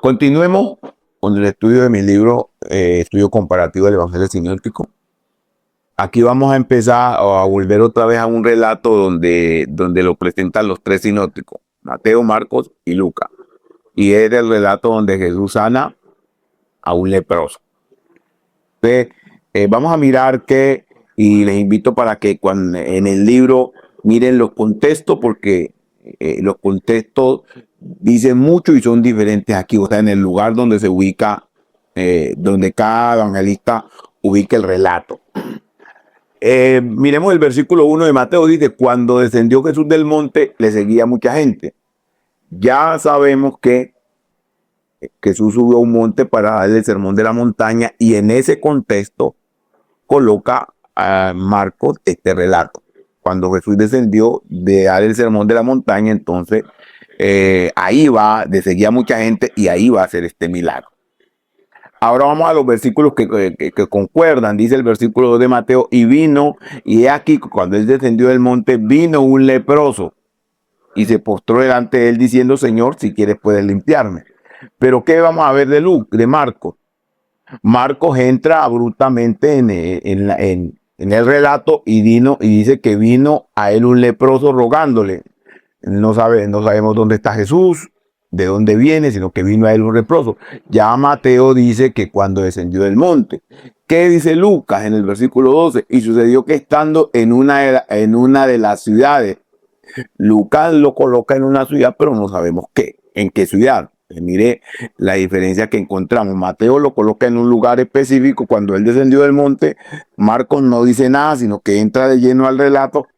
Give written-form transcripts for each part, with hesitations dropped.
Continuemos con el estudio de mi libro, Estudio Comparativo del Evangelio Sinóptico. Aquí vamos a empezar a volver otra vez a un relato donde lo presentan los tres sinópticos, Mateo, Marcos y Lucas. Y es el relato donde Jesús sana a un leproso. Entonces, vamos a mirar y les invito para que cuando en el libro miren los contextos, porque los contextos dicen mucho y son diferentes aquí, o sea, en el lugar donde se ubica, donde cada evangelista ubica el relato. Miremos el versículo 1 de Mateo, dice, cuando descendió Jesús del monte, le seguía mucha gente. Ya sabemos que Jesús subió a un monte para darle el sermón de la montaña y en ese contexto coloca a Marcos este relato. Cuando Jesús descendió de dar el sermón de la montaña, entonces ahí va, de seguir a mucha gente y ahí va a hacer este milagro. Ahora vamos a los versículos que concuerdan. Dice el versículo 2 de Mateo, y vino, y he aquí, cuando él descendió del monte, vino un leproso y se postró delante de él diciendo, Señor, si quieres puedes limpiarme. Pero ¿qué vamos a ver de Marcos? Marcos entra abruptamente en el relato y dice que vino a él un leproso rogándole. No sabemos dónde está Jesús, de dónde viene, sino que vino a él un leproso. Ya Mateo dice que cuando descendió del monte. ¿Qué dice Lucas en el versículo 12? Y sucedió que estando en una de las ciudades, Lucas lo coloca en una ciudad, pero no sabemos en qué ciudad. Mire la diferencia que encontramos. Mateo lo coloca en un lugar específico cuando él descendió del monte. Marcos no dice nada, sino que entra de lleno al relato.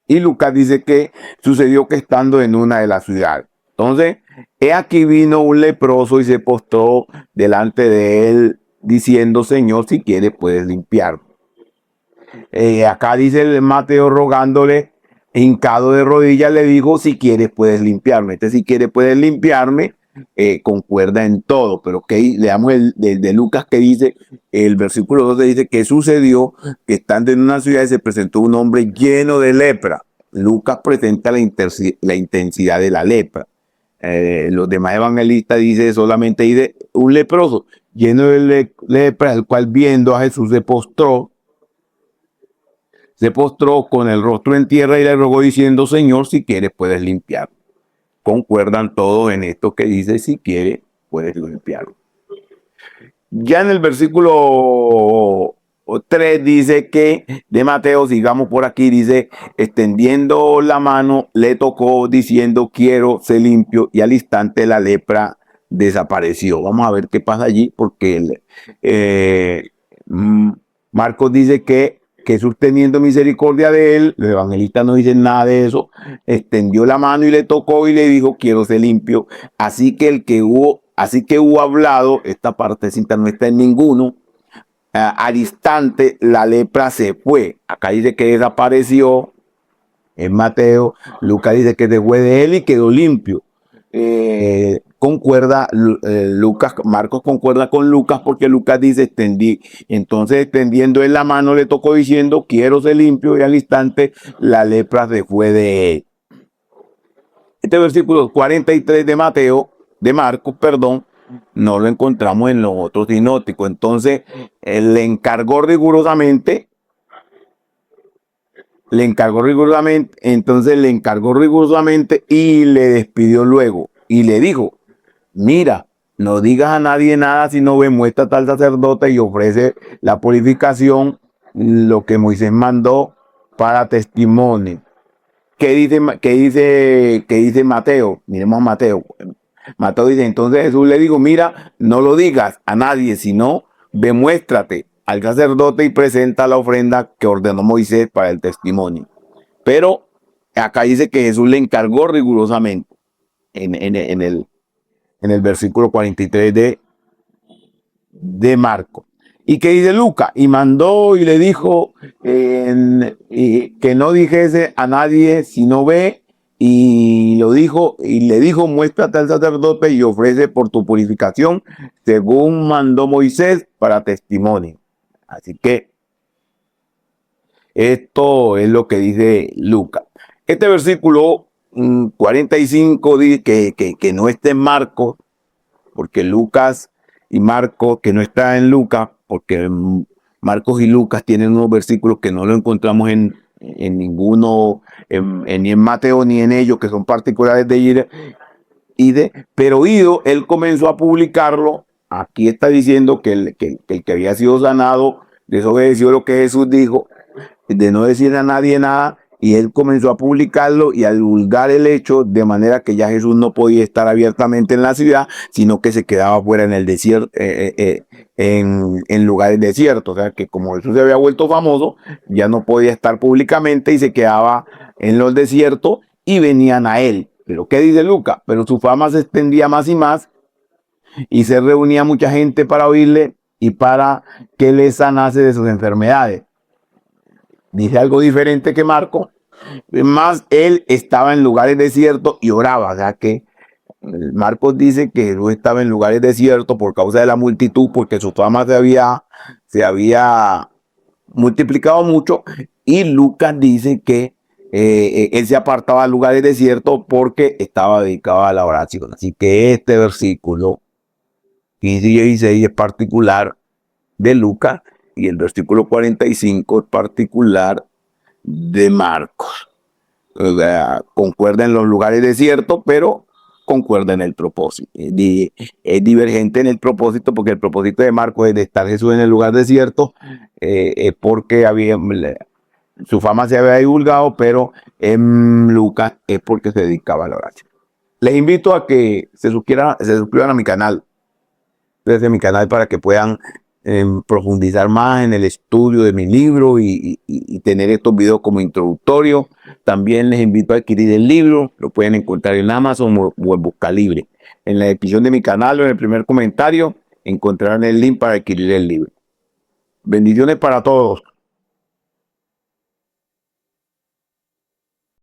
Y Lucas dice que sucedió que estando en una de las ciudades. Entonces, he aquí vino un leproso y se postró delante de él diciendo, Señor, si quieres puedes limpiarme. Acá dice el Mateo rogándole, hincado de rodillas, le dijo, si quieres puedes limpiarme. Si quieres puedes limpiarme, concuerda en todo. Pero leamos de Lucas que dice, el versículo 12 dice que sucedió que estando en una ciudad se presentó un hombre lleno de lepra. Lucas presenta la intensidad de la lepra. Los demás evangelistas solamente dice un leproso lleno de lepra, el cual viendo a Jesús se postró con el rostro en tierra y le rogó diciendo, Señor, si quieres puedes limpiar. Concuerdan todos en esto que dice, si quieres puedes limpiarlo. Ya en el versículo 3 dice que de Mateo, sigamos por aquí, dice, extendiendo la mano, le tocó diciendo, quiero ser limpio, y al instante la lepra desapareció. Vamos a ver qué pasa allí, porque Marcos dice que Jesús, teniendo misericordia de él, los evangelistas no dicen nada de eso, extendió la mano y le tocó y le dijo, quiero ser limpio. Así que hubo hablado, esta partecita no está en ninguno, al instante la lepra se fue. Acá dice que desapareció en Mateo, Lucas dice que se fue de él y quedó limpio. Marcos concuerda con Lucas porque Lucas dice extendí. Entonces extendiendo en la mano le tocó diciendo quiero ser limpio y al instante la lepra se fue de él. Este versículo 43 de Marcos, no lo encontramos en los otros sinópticos. Entonces él le encargó rigurosamente, y le despidió luego y le dijo, mira, no digas a nadie nada, sino ve, muéstrate al sacerdote y ofrece la purificación, lo que Moisés mandó para testimonio. ¿Qué dice Mateo? Miremos a Mateo. Mateo dice, entonces Jesús le dijo, mira, no lo digas a nadie, sino demuéstrate al sacerdote y presenta la ofrenda que ordenó Moisés para el testimonio. Pero acá dice que Jesús le encargó rigurosamente en el versículo 43 de Marcos. ¿Y qué dice Lucas? Y mandó y le dijo que no dijese a nadie, sino ve, y le dijo, muéstrate al sacerdote y ofrece por tu purificación, según mandó Moisés para testimonio. Así que esto es lo que dice Lucas. Este versículo 45 dice que no está en Marcos, porque Lucas y Marcos, que no está en Lucas, porque Marcos y Lucas tienen unos versículos que no lo encontramos en ninguno, ni en Mateo ni en ellos, que son particulares de pero Ido, él comenzó a publicarlo. Aquí está diciendo que el que había sido sanado desobedeció lo que Jesús dijo, de no decir a nadie nada, y él comenzó a publicarlo y a divulgar el hecho, de manera que ya Jesús no podía estar abiertamente en la ciudad, sino que se quedaba fuera en el desierto, en lugares desiertos. O sea, que como Jesús se había vuelto famoso, ya no podía estar públicamente y se quedaba en los desiertos y venían a él. Pero ¿qué dice Lucas? Pero su fama se extendía más y más y se reunía mucha gente para oírle y para que le sanase de sus enfermedades. Dice algo diferente que Marco, más él estaba en lugares desiertos y oraba. O sea que Marcos dice que Jesús estaba en lugares desiertos por causa de la multitud, porque su fama se había multiplicado mucho, y Lucas dice que él se apartaba a lugares desiertos porque estaba dedicado a la oración. Así que este versículo 15 y 16 es particular de Lucas y el versículo 45 es particular de Marcos. Concuerda en los lugares desiertos, pero concuerda en el propósito. Es divergente en el propósito, porque el propósito de Marcos es de estar Jesús en el lugar desierto, porque su fama se había divulgado, pero en Lucas es porque se dedicaba a la oración. Les invito a que se suscriban a mi canal, desde mi canal, para que puedan profundizar más en el estudio de mi libro y tener estos videos como introductorio. También les invito a adquirir el libro, lo pueden encontrar en Amazon o en Buscalibre. En la descripción de mi canal o en el primer comentario encontrarán el link para adquirir el libro. Bendiciones para todos.